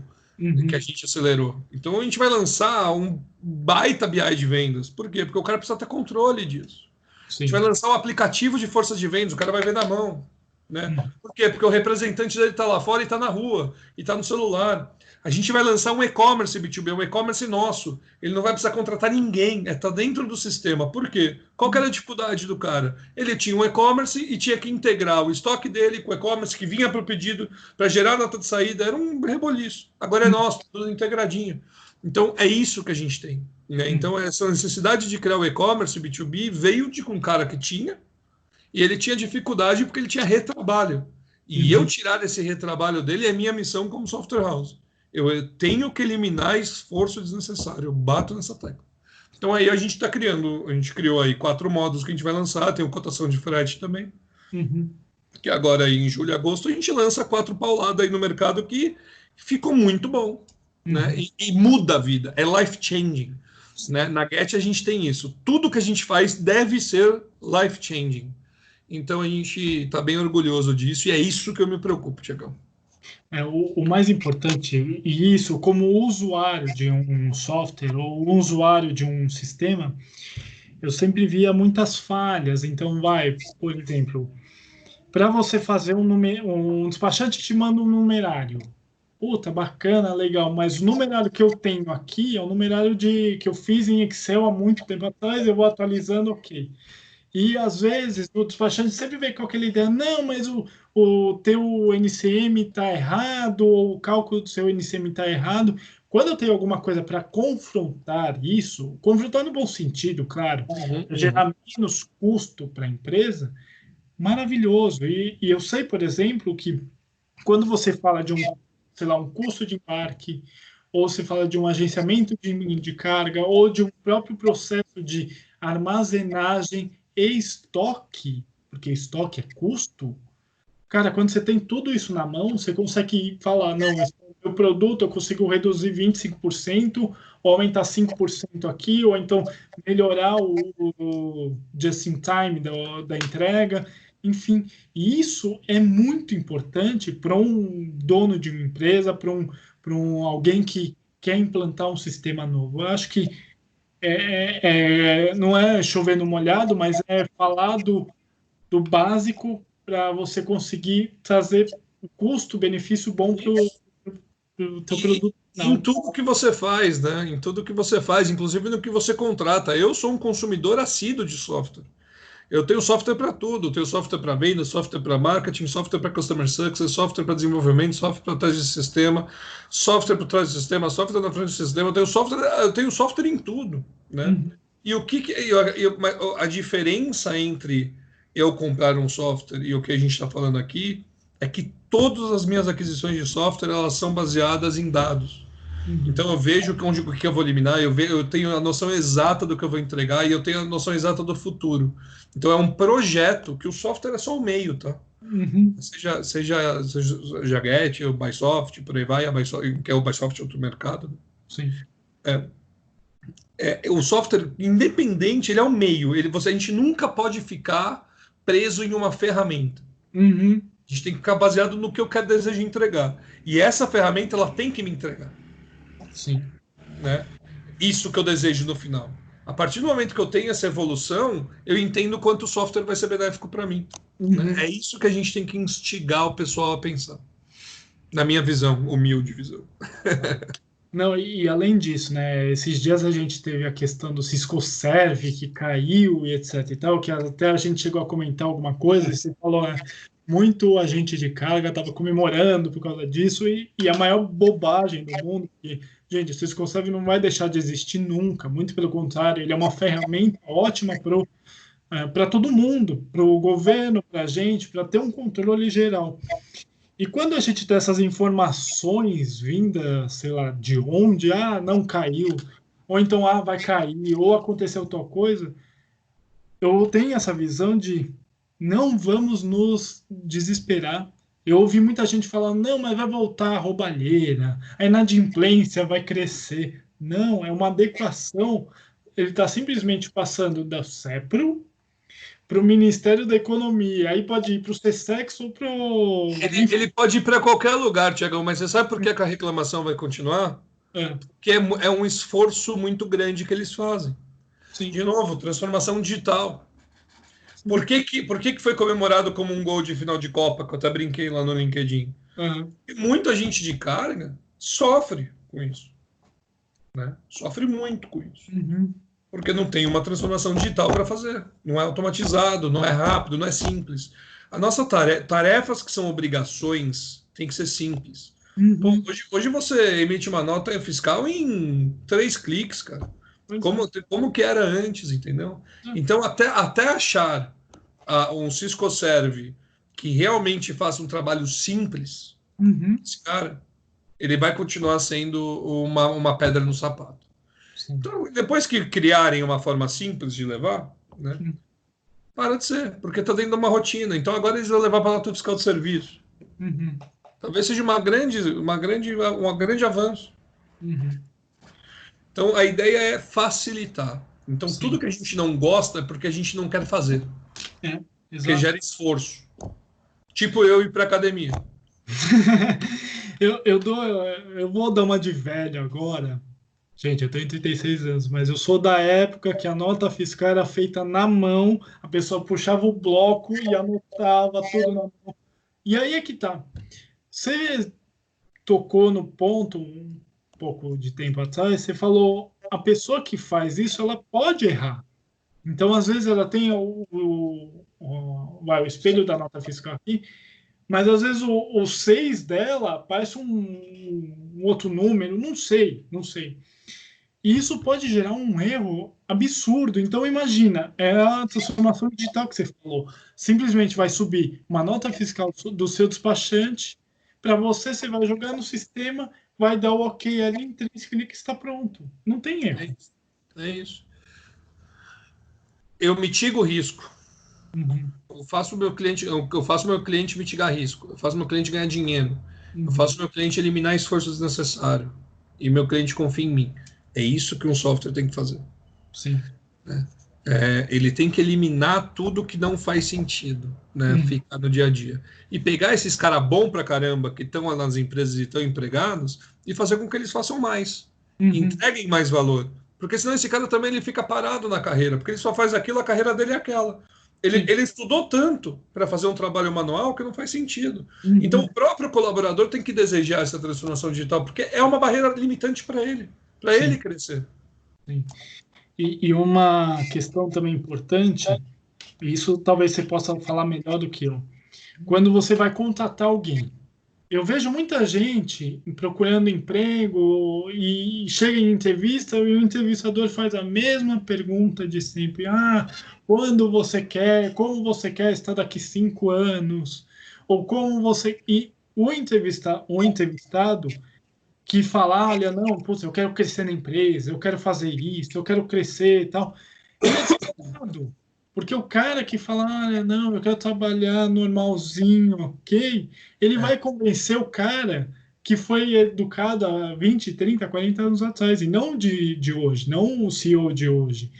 que a gente acelerou. Então a gente vai lançar um baita BI de vendas. Por quê? Porque o cara precisa ter controle disso. Sim. A gente vai lançar um aplicativo de força de vendas, o cara vai ver na mão. Né? Por quê? Porque o representante dele está lá fora e está na rua, e está no celular. A gente vai lançar um e-commerce B2B, um e-commerce nosso. Ele não vai precisar contratar ninguém, está dentro do sistema. Por quê? Qual que era a dificuldade do cara? Ele tinha um e-commerce e tinha que integrar o estoque dele com o e-commerce que vinha para o pedido, para gerar nota de saída. Era um reboliço. Agora é nosso, tudo integradinho. Então, é isso que a gente tem. Né? Então, essa necessidade de criar o e-commerce B2B veio de um cara que tinha, e ele tinha dificuldade porque ele tinha retrabalho. E eu tirar esse retrabalho dele é minha missão como software house. Eu tenho que eliminar esforço desnecessário. Eu bato nessa tecla. Então aí a gente criou aí 4 módulos que a gente vai lançar, tem o cotação de frete também. Que agora aí em julho e agosto a gente lança 4 pauladas aí no mercado que ficou muito bom. Né? E muda a vida, é life-changing. Né? Na Get a gente tem isso. Tudo que a gente faz deve ser life-changing. Então a gente está bem orgulhoso disso e é isso que eu me preocupo, Tiagão. O mais importante, e isso como usuário de um software ou usuário de um sistema, eu sempre via muitas falhas. Então, por exemplo, para você fazer um despachante te manda um numerário. Puta, bacana, legal, mas o numerário que eu tenho aqui é o numerário que eu fiz em Excel há muito tempo atrás, eu vou atualizando, ok. E às vezes o despachante sempre vem com aquela ideia, não, mas o teu NCM está errado, ou o cálculo do seu NCM está errado. Quando eu tenho alguma coisa para confrontar isso, confrontar no bom sentido, claro, gerar menos custo para a empresa, maravilhoso. E eu sei, por exemplo, que quando você fala de sei lá, um custo de embarque, ou se fala de um agenciamento de carga, ou de um próprio processo de armazenagem e estoque, porque estoque é custo, cara, quando você tem tudo isso na mão, você consegue falar, não, esse é o meu produto eu consigo reduzir 25%, ou aumentar 5% aqui, ou então melhorar o just-in-time da entrega, enfim, e isso é muito importante para um dono de uma empresa, para alguém que quer implantar um sistema novo. Eu acho que não é chover no molhado, mas é falar do básico para você conseguir trazer o custo-benefício bom para o teu produto Em final. tudo que você faz, né? Em tudo que você faz, inclusive no que você contrata. Eu sou um consumidor assíduo de software. Eu tenho software para tudo, tenho software para venda, software para marketing, software para customer success, software para desenvolvimento, software para trás de sistema, software para trás de sistema, software na frente do sistema, eu tenho software em tudo, né? Uhum, E o que a diferença entre eu comprar um software e o que a gente está falando aqui é que todas as minhas aquisições de software elas são baseadas em dados. uhum, Então eu vejo o que eu vou eliminar, eu tenho a noção exata do que eu vou entregar e eu tenho a noção exata do futuro. Então é um projeto que o software é só o meio, tá? uhum, Seja Get, o Bysoft, por aí vai, que é o Bysoft outro mercado. sim. O software independente, ele é o meio. A gente nunca pode ficar preso em uma ferramenta. Uhum, A gente tem que ficar baseado no que eu quero desejo entregar. E essa ferramenta ela tem que me entregar, sim. né? Isso que eu desejo no final. A partir do momento que eu tenho essa evolução, eu entendo quanto o software vai ser benéfico para mim. Né? Uhum. É isso que a gente tem que instigar o pessoal a pensar. Na minha visão, humilde visão. Não, e além disso, né, esses dias a gente teve a questão do Cisco Serve que caiu e etc e tal, que até a gente chegou a comentar alguma coisa, e você falou, muito agente de carga estava comemorando por causa disso, e a maior bobagem do mundo, que, gente, o Cisco Serve não vai deixar de existir nunca, muito pelo contrário, ele é uma ferramenta ótima para todo mundo, para o governo, para a gente, para ter um controle geral. E quando a gente tem essas informações vindas, sei lá, de onde, não caiu, ou então, vai cair, ou aconteceu tal coisa, eu tenho essa visão de não vamos nos desesperar. Eu ouvi muita gente falando, não, mas vai voltar a roubalheira, a inadimplência vai crescer. Não, é uma adequação. Ele está simplesmente passando da CEPRO para o Ministério da Economia. Aí pode ir para o SESEX ou para o. Ele pode ir para qualquer lugar, Tiagão, mas você sabe por que a reclamação vai continuar? É, Porque é um esforço muito grande que eles fazem. De sim, novo, transformação digital. sim. Por que foi comemorado como um gol de final de Copa, que eu até brinquei lá no LinkedIn? Aham. E muita gente de carga sofre com isso, né? Sofre muito com isso. Uhum. Porque não tem uma transformação digital para fazer. Não é automatizado, não é rápido, não é simples. A nossa tarefas que são obrigações tem que ser simples. Pô, Uhum. hoje você emite uma nota fiscal em 3 cliques, cara. Pois é. Como que era antes, entendeu? Então, até achar um Cisco Serve que realmente faça um trabalho simples, Uhum. esse cara, ele vai continuar sendo uma pedra no sapato. Sim. Então, depois que criarem uma forma simples de levar, né, Sim. para de ser, porque está dentro de uma rotina. Então, agora eles vão levar para a nota fiscal de serviço. Uhum. Talvez seja um grande avanço. Uhum. Então, a ideia é facilitar. Então, tudo Sim. que a gente não gosta é porque a gente não quer fazer. É. Porque gera esforço. Tipo eu ir para academia. Eu vou dar uma de velho agora. Gente, eu tenho 36 anos, mas eu sou da época que a nota fiscal era feita na mão, a pessoa puxava o bloco e anotava tudo na mão. E aí é que tá. Você tocou no ponto um pouco de tempo atrás, você falou, a pessoa que faz isso, ela pode errar. Então, às vezes, ela tem o espelho da nota fiscal aqui, mas às vezes o 6 dela parece um outro número, não sei, não sei. E isso pode gerar um erro absurdo. Então, imagina, é a transformação digital que você falou. Simplesmente vai subir uma nota fiscal do seu despachante, para você, você vai jogar no sistema, vai dar o ok ali, em 3 cliques está pronto. Não tem erro. É isso. Eu mitigo o risco. Uhum. Eu faço o meu cliente mitigar risco. Eu faço o meu cliente ganhar dinheiro. Uhum. Eu faço o meu cliente eliminar esforço desnecessário. E meu cliente confia em mim. É isso que um software tem que fazer. Sim. Ele tem que eliminar tudo que não faz sentido, né? Ficar no dia a dia. E pegar esses caras bons pra caramba que estão lá nas empresas e estão empregados e fazer com que eles façam mais. Entreguem mais valor. Porque senão esse cara também ele fica parado na carreira, porque ele só faz aquilo, a carreira dele é aquela. Ele estudou tanto para fazer um trabalho manual que não faz sentido. Então o próprio colaborador tem que desejar essa transformação digital, porque é uma barreira limitante para ele crescer. Sim. E uma questão também importante, isso talvez você possa falar melhor do que eu. Quando você vai contratar alguém, eu vejo muita gente procurando emprego e chega em entrevista e o entrevistador faz a mesma pergunta de sempre. Quando você quer, como você quer estar daqui 5 anos? Ou como você... E o entrevistado que fala, olha, não, putz, eu quero crescer na empresa, eu quero fazer isso, eu quero crescer e tal. Ele é desesperado. Porque o cara que fala, não, eu quero trabalhar normalzinho, ok? Ele vai convencer o cara que foi educado há 20, 30, 40 anos atrás, e não de hoje, não o CEO de hoje.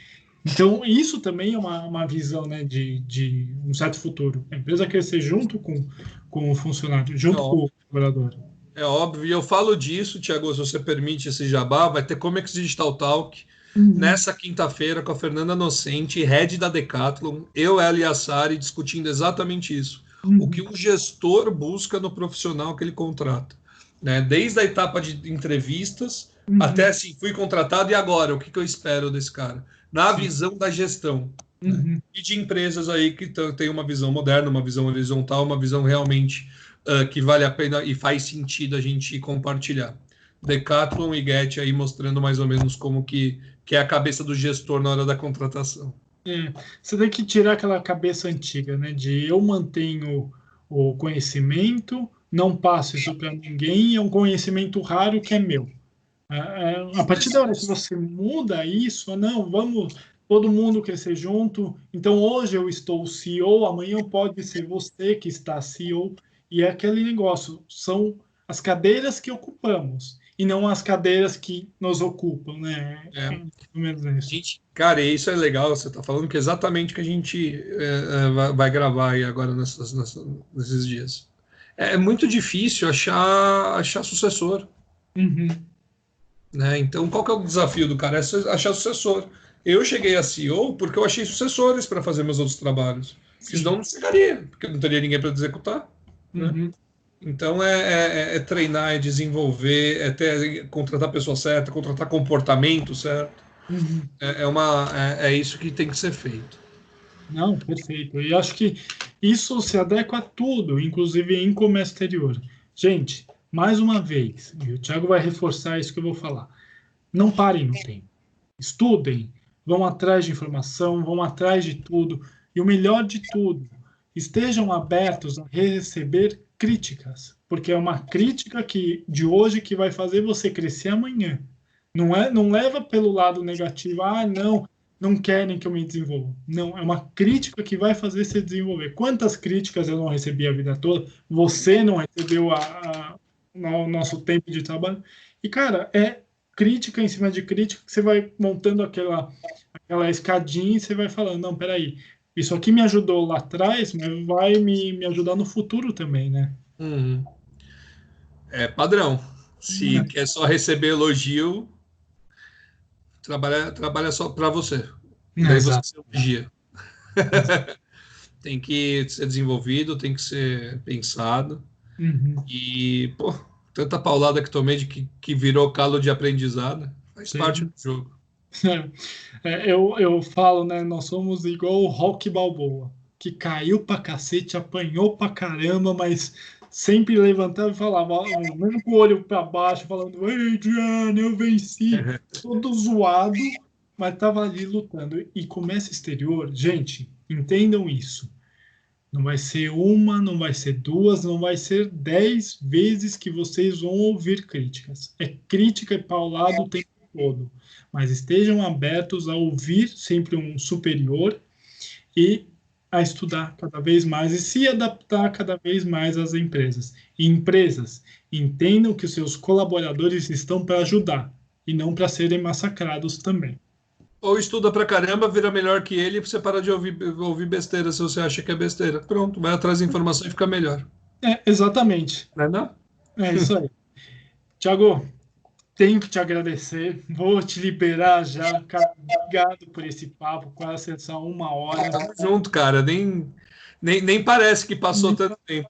Então, isso também é uma visão, né, de um certo futuro. A empresa crescer junto com o funcionário, junto com o colaborador. É óbvio, e eu falo disso, Thiago, se você permite esse jabá, vai ter Comex Digital Talk nessa quinta-feira com a Fernanda Nocente, head da Decathlon, eu, ela e a Sari discutindo exatamente isso. O que um gestor busca no profissional que ele contrata. Né? Desde a etapa de entrevistas até assim, fui contratado e agora, o que eu espero desse cara? Na visão da gestão. Né? E de empresas aí que tem uma visão moderna, uma visão horizontal, uma visão realmente que vale a pena e faz sentido a gente compartilhar. Decathlon e Get aí mostrando mais ou menos como que é a cabeça do gestor na hora da contratação. Você tem que tirar aquela cabeça antiga, né? De eu mantenho o conhecimento, não passo isso para ninguém, é um conhecimento raro que é meu. A partir da hora que você muda isso, não, vamos todo mundo crescer junto. Então hoje eu estou CEO, amanhã pode ser você que está CEO, e é aquele negócio, são as cadeiras que ocupamos e não as cadeiras que nos ocupam, né? Mais ou menos isso. Gente, cara, isso é legal, você está falando que é exatamente o que a gente vai gravar aí agora nesses dias. É muito difícil achar sucessor. Né? Então, qual que é o desafio do cara? É achar sucessor. Eu cheguei a CEO porque eu achei sucessores para fazer meus outros trabalhos. Senão não chegaria, porque não teria ninguém para executar. Né? Então, é treinar, é desenvolver, contratar a pessoa certa, contratar comportamento certo. É isso que tem que ser feito. Não, perfeito. E acho que isso se adequa a tudo, inclusive em comércio exterior. Gente, mais uma vez, e o Thiago vai reforçar isso que eu vou falar. Não parem no tempo. Estudem, vão atrás de informação, vão atrás de tudo. E o melhor de tudo, estejam abertos a receber críticas, porque é uma crítica de hoje que vai fazer você crescer amanhã. Não leva pelo lado negativo, não querem que eu me desenvolva. Não, é uma crítica que vai fazer você desenvolver. Quantas críticas eu não recebi a vida toda? Você não recebeu o nosso tempo de trabalho. E, cara, é crítica em cima de crítica que você vai montando aquela escadinha e você vai falando, não, peraí, isso aqui me ajudou lá atrás, mas vai me ajudar no futuro também, né? Uhum. É padrão. Se quer só receber elogio, trabalha só para você. Daí você Exato. se elogia. Tem que ser desenvolvido, tem que ser pensado. Uhum. E, pô, tanta paulada que tomei que virou calo de aprendizado. Faz parte Sim. do jogo. Eu falo, né? Nós somos igual o Rock Balboa, que caiu pra cacete, apanhou pra caramba, mas sempre levantava e falava, mesmo com o olho pra baixo, falando: Adrian, eu venci. Todo zoado, mas tava ali lutando. E comércio exterior, gente, entendam isso. Não vai ser uma, não vai ser duas, não vai ser 10 vezes que vocês vão ouvir críticas. É crítica e paulado o tempo todo. Mas estejam abertos a ouvir sempre um superior e a estudar cada vez mais e se adaptar cada vez mais às empresas. E empresas, entendam que os seus colaboradores estão para ajudar e não para serem massacrados também. Ou estuda pra caramba, vira melhor que ele, pra você parar de ouvir besteira se você acha que é besteira. Pronto, vai atrás da informação e fica melhor. É, exatamente. Não é não? É isso aí. Tiago, tenho que te agradecer. Vou te liberar já, cara. Obrigado por esse papo, quase essa 1 hora. Tamo junto, cara. Nem parece que passou tanto tempo.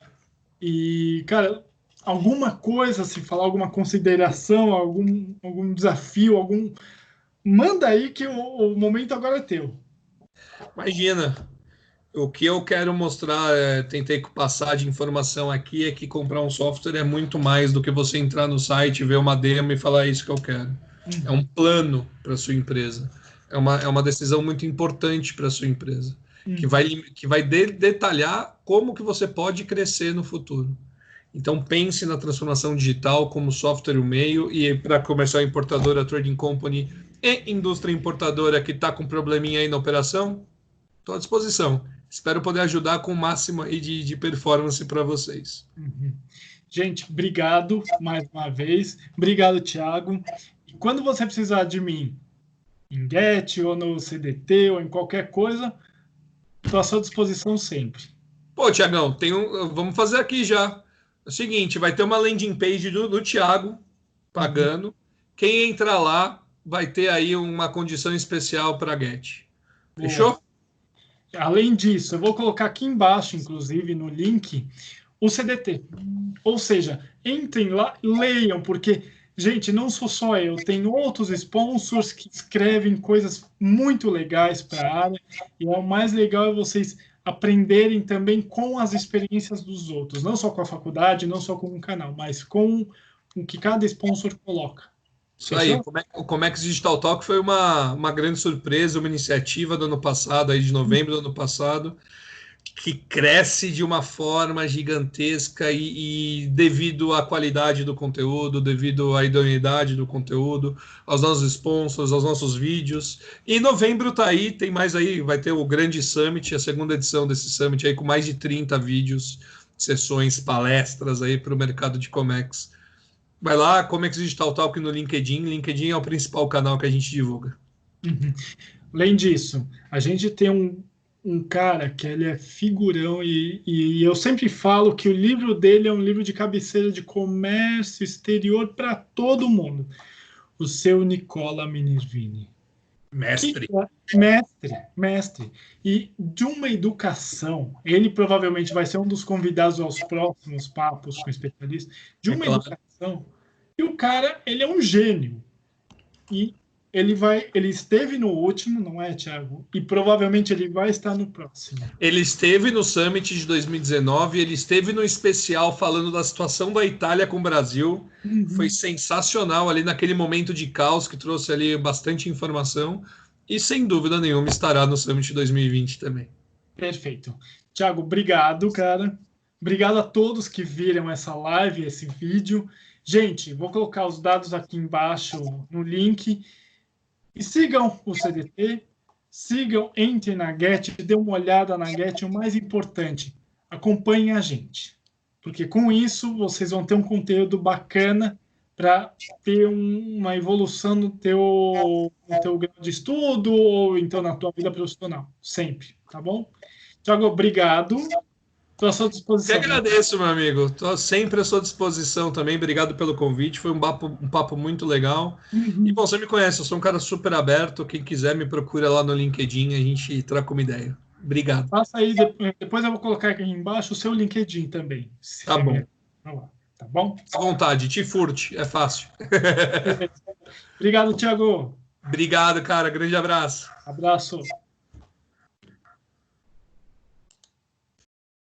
E, cara, alguma coisa, se falar alguma consideração, algum desafio, manda aí que o momento agora é teu. Imagina, o que eu quero mostrar, tentei passar de informação aqui, é que comprar um software é muito mais do que você entrar no site, ver uma demo e falar "É isso que eu quero." É um Uhum, plano para sua empresa. É uma decisão muito importante para sua empresa, uhum, que vai detalhar como que você pode crescer no futuro. Então pense na transformação digital como software e o meio, e para comercial importadora, trading company e indústria importadora que está com probleminha aí na operação, estou à disposição. Espero poder ajudar com o máximo aí de performance para vocês. uhum. Gente, obrigado mais uma vez. Obrigado, Thiago. E quando você precisar de mim, em Get ou no CDT ou em qualquer coisa, estou à sua disposição sempre. Pô, Tiagão, vamos fazer aqui já. É o seguinte, vai ter uma landing page do Thiago Uhum. pagando. Quem entrar lá vai ter aí uma condição especial para Get. Boa. Fechou? Além disso, eu vou colocar aqui embaixo, inclusive, no link, o CDT. Ou seja, entrem lá, leiam, porque, gente, não sou só eu, tem outros sponsors que escrevem coisas muito legais para a área, e o mais legal é vocês aprenderem também com as experiências dos outros, não só com a faculdade, não só com o canal, mas com o que cada sponsor coloca. Isso aí, Fechou? o Comex Digital Talk foi uma grande surpresa, uma iniciativa do ano passado, aí de novembro do ano passado, que cresce de uma forma gigantesca e devido à qualidade do conteúdo, devido à idoneidade do conteúdo, aos nossos sponsors, aos nossos vídeos. E em novembro tá aí, tem mais aí, vai ter o grande Summit, a segunda edição desse Summit aí com mais de 30 vídeos, sessões, palestras aí para o mercado de Comex. Vai lá, Comex Digital Talk no LinkedIn. LinkedIn é o principal canal que a gente divulga. Uhum. Além disso, a gente tem um cara que ele é figurão e eu sempre falo que o livro dele é um livro de cabeceira de comércio exterior para todo mundo. O seu Nicola Minervini. Que Mestre. é mestre, mestre. E de uma educação, ele provavelmente vai ser um dos convidados aos próximos papos com especialistas, de É uma claro. educação. E o cara, ele é um gênio. E ele esteve no último, não é, Thiago? E provavelmente ele vai estar no próximo. Ele esteve no Summit de 2019, ele esteve no especial falando da situação da Itália com o Brasil. Foi Uhum. sensacional ali naquele momento de caos que trouxe ali bastante informação. E sem dúvida nenhuma estará no Summit 2020 também. Perfeito. Thiago, obrigado, cara. Obrigado a todos que viram essa live, esse vídeo. Gente, vou colocar os dados aqui embaixo no link. E sigam o CDT, sigam, entrem na Get, dê uma olhada na Get. O mais importante, acompanhem a gente. Porque com isso vocês vão ter um conteúdo bacana para ter uma evolução no teu grau de estudo ou então na tua vida profissional, sempre, tá bom? Tiago, obrigado. Estou à sua Que disposição. agradeço, meu amigo. Estou sempre à sua disposição também. Obrigado pelo convite. Foi um papo muito legal. E, bom, você me conhece, eu sou um cara super aberto. Quem quiser, me procura lá no LinkedIn, a gente troca uma ideia. Obrigado. Faça aí, depois eu vou colocar aqui embaixo o seu LinkedIn também. Tá bom. Tá bom? À vontade, te furte, é fácil. Obrigado, Tiago. Obrigado, cara. Grande abraço. Abraço.